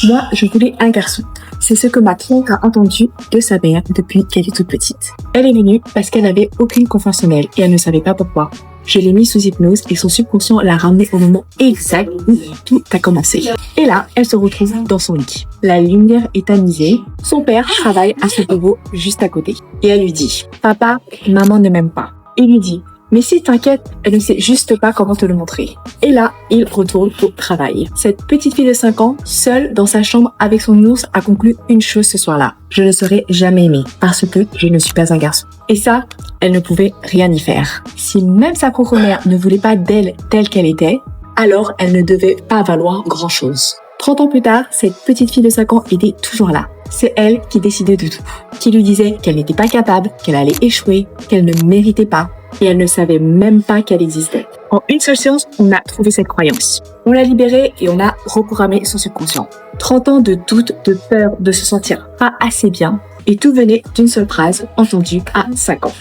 Moi, je voulais un garçon. C'est ce que ma tante a entendu de sa mère depuis qu'elle est toute petite. Elle est venue parce qu'elle n'avait aucune confiance en elle et elle ne savait pas pourquoi. Je l'ai mis sous hypnose et son subconscient l'a ramené au moment exact où tout a commencé. Et là, elle se retrouve dans son lit. La lumière est tamisée. Son père travaille à son bureau juste à côté. Et elle lui dit « Papa, maman ne m'aime pas. » Il lui dit « Mais si t'inquiète, elle ne sait juste pas comment te le montrer. » Et là, il retourne au travail. Cette petite fille de 5 ans, seule dans sa chambre avec son ours, a conclu une chose ce soir-là. Je ne serai jamais aimée parce que je ne suis pas un garçon. Et ça, elle ne pouvait rien y faire. Si même sa propre mère ne voulait pas d'elle telle qu'elle était, alors elle ne devait pas valoir grand-chose. 30 ans plus tard, cette petite fille de 5 ans était toujours là. C'est elle qui décidait de tout, qui lui disait qu'elle n'était pas capable, qu'elle allait échouer, qu'elle ne méritait pas, et elle ne savait même pas qu'elle existait. En une seule séance, on a trouvé cette croyance. On l'a libérée et on a reprogrammé son subconscient. 30 ans de doute, de peur, de se sentir pas assez bien, et tout venait d'une seule phrase entendue à 5 ans.